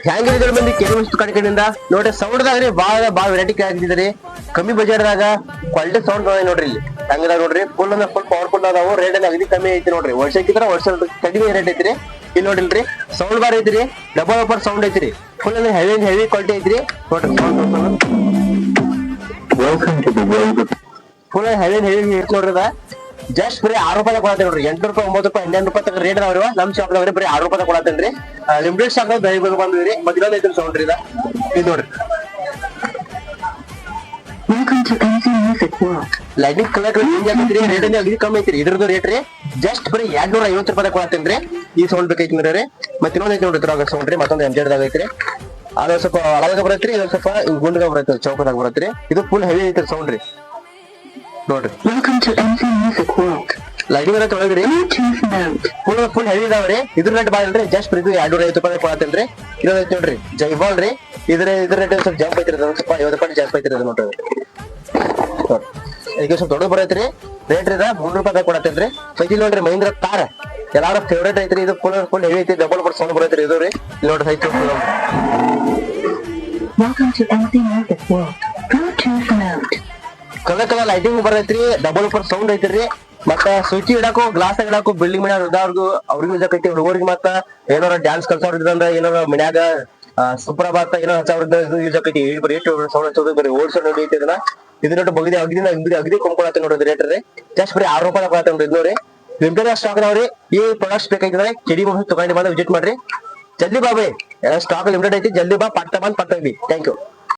ಹೆಂಗಿದ್ರೆ ಮಂದಿ ಕೆಲವು ವಸ್ತು ಕಡೆಯಿಂದ ನೋಡ್ರಿ ಸೌಂಡ್ ದಾಗ್ರಿ ಬಾಳ ವೆರೈಟಿ ಆಗಿದ್ರಿ ಕಮ್ಮಿ ಬಜೆಟ್ ದಾಗ ಕ್ವಾಲಿಟಿ ಸೌಂಡ್ ನೋಡ್ರಿ ಇಲ್ಲಿ ಹಂಗದ ನೋಡ್ರಿ ಫುಲ್ ಅಂದ್ರೆ ಫುಲ್ ಪವರ್ಫುಲ್ ಅದಾವು ರೇಟ್ ಅಗದಿ ಕಮ್ಮಿ ಐತಿ ನೋಡ್ರಿ ವರ್ಷಕ್ಕಿಂತ ವರ್ಷ ಕಡಿಮೆ ರೇಟ್ ಐತ್ರಿ ಇಲ್ಲಿ ನೋಡಿಲ್ರಿ ಸೌಂಡ್ ಬಾರ್ ಐತ್ರಿ ಡಬಲ್ ಅಪ್ಪರ್ ಸೌಂಡ್ ಐತ್ರಿ ಫುಲ್ ಅಂದ್ರೆ ಹೆವಿ ಕ್ವಾಲಿಟಿ ಐತ್ರಿ ನೋಡ್ರಿ ಫುಲ್ ಹೆವಿ ನೋಡ್ರಿ ಅದ ಜಸ್ಟ್ ಬರೀ 6 ರೂಪಾಯಿ ಕೊಡತ್ತೇನೆ ನೋಡ್ರಿ 8 ರೂಪಾಯಿ 9 ರೂಪಾಯಿ 12 ರೂಪಾಯಿ ತನಕ ರೇಟ್ ಅದಾವ್ರಿ ನಮ್ ಶಾಪ್ ದಾಗ ಬರೀ 6 ರೂಪಾಯಿ ಕೊಡತ್ತೇನ್ರಿ ಲಿಮಿಟೆಡ್ ಸ್ಟಾಕ್ ದಯವಿಟ್ಟು ಬಂದ್ರಿ ಮತ್ತೆ ಇನ್ನೊಂದ್ ಐತಿ ಸೌಂಡ್ ರೀ ಇದು ನೋಡ್ರಿ ಲೈಟಿಂಗ್ ಕಲರ್ ರೇಟ್ ಅಗದಿ ಕಮ್ಮಿ ಐತ್ರಿ ಇದ್ರದ್ದು ರೇಟ್ ರೀ ಜಸ್ಟ್ ಬರೀ 250 ರೂಪಾಯಿ ಕೊಡತ್ತೇನ್ರಿ ಈ ಸೌಂಡ್ ಬೇಕೈತಿ ನೋಡ್ರಿ ಮತ್ತೆ ಇನ್ನೊಂದ್ ಐತಿ ನೋಡ್ರಿ ಇದ್ರಾಗ ಸೌಂಡ್ ರೀ ಮತ್ತೊಂದು ಎಂಜೆಡ್ ದಾಗ ಐತ್ರಿ ಅದ ಸ್ವಲ್ಪ ಅಳಗ ಬರತ್ರಿ ಇದು ಸ್ವಲ್ಪ ಗುಂಡಗ ಬರತ್ರಿ ಚೌಕದಾಗ ಬರತ್ರಿ ಇದು ಫುಲ್ ಹೆವಿ ಐತ್ರಿ ಸೌಂಡ್ ರೀ ನೋಡ್ರಿ ಲೈಟಿಂಗ್ ಎಲ್ಲ ತೊಳಗ್ರಿ ಫುಲ್ ಹೆವಿ ಇದಾವ್ರಿ ಇದ್ರ ರೇಟ್ ಬಾಳ್ರಿ ಜಸ್ಟ್ ಇದು 250 ರೂಪಾಯಿ ಕೊಡತ್ತೇನ್ರಿ ಇನ್ನೊಂದ್ ಐತಿ ನೋಡ್ರಿ ಜೈಬಾಲ್ ರೀ ಇದ್ರ ರೇಟ್ ಸ್ವಲ್ಪ ಜಂಪ್ ಐತ್ರಿ ಸ್ವಲ್ಪ 50 ರೂಪಾಯಿ ಜಾಸ್ತಿ ಐತ್ರಿ ಅದು ನೋಡ್ರಿ ಈಗ ಸ್ವಲ್ಪ ದೊಡ್ಡ ಬರೈತ್ರಿ ರೇಟ್ ಇದ 300 ರೂಪಾಯಿ ಕೊಡತ್ತೇನ್ರಿ ಸೈಕಲ್ ನೋಡ್ರಿ ಮಹೀಂದ್ರ ತಾರ್ ಎಲ್ಲಾರ ಫೇವ್ರೇಟ್ ಐತ್ರಿ ಇದು ಫುಲ್ ಹೆವಿ ಐತಿ ಡಬಲ್ ಬರ್ ಸೌಂಡ್ ಬರೈತ್ರಿ ಇದು ರೀ ಇಲ್ಲಿ ನೋಡ್ರಿ ಸೈಕಲ್ ಕಲರ್ ಲೈಟಿಂಗ್ ಬರೈತ್ರಿ ಡಬಲ್ ಬರ್ ಸೌಂಡ್ ಐತ್ರಿ ಮತ್ತ ಸ್ವಿಚ್ ಇಡಾಕು ಗ್ಲಾಸ್ ಇಡಾಕು ಬಿಲ್ಡಿಂಗ್ ಮನ್ಯಾಗ ಇದ್ದವ್ರಿಗೂ ಅವ್ರಿಗೂ ಯೂಸ್ ಆಕೈತಿ ಹುಡುಗರಿಗೆ ಮತ್ತ ಏನಾರ ಡ್ಯಾನ್ಸ್ ಕಲ್ಸೋರ್ ಇದ್ರಂದ್ರ ಏನಾರ ಮನ್ಯಾಗ ಸುಪ್ರಭಾತ ಏನೋ ಹಚ್ಚವ್ರದ್ದು ಇದು ಯೂಸ್ ಆಕೈತಿ ಬರೀ ಸೌಂಡ್ ಹಚ್ಚೋದು ಬರೀ ಓಡ್ಸೋದು ನಡೀತಿ ಇದನ್ನ ಬಗದಿ ಅಗದಿ ಕೊಂಡ್ಕೊಳತ್ತೆ ನೋಡ್ರಿ ರೇಟ್ ರೀ ಜಸ್ಟ್ ಬರೀ 6 ರೂಪಾಯಿ ಕೊಡತ್ತೇನ್ರಿ ಇದು ನೋಡ್ರಿ ಲಿಮಿಟೆಡ್ ಸ್ಟಾಕ್ ಅದಾವ್ರಿ ಈ ಪ್ರಾಡಕ್ಟ್ಸ್ ಬೇಕಾಗಿದ್ರೆ ಕೆಡಿ ತಗೊಂಡು ಬಂದು ವಿಸಿಟ್ ಮಾಡ್ರಿ ಜಲ್ದಿ ಬಾ ಬೈ ಸ್ಟಾಕ್ ಲಿಮಿಟೆಡ್ ಐತಿ ಜಲ್ದಿ ಬಾ ಪಟ್ಟ ಬಂದ್ ಪಟ್ಟ ಥ್ಯಾಂಕ್ ಯು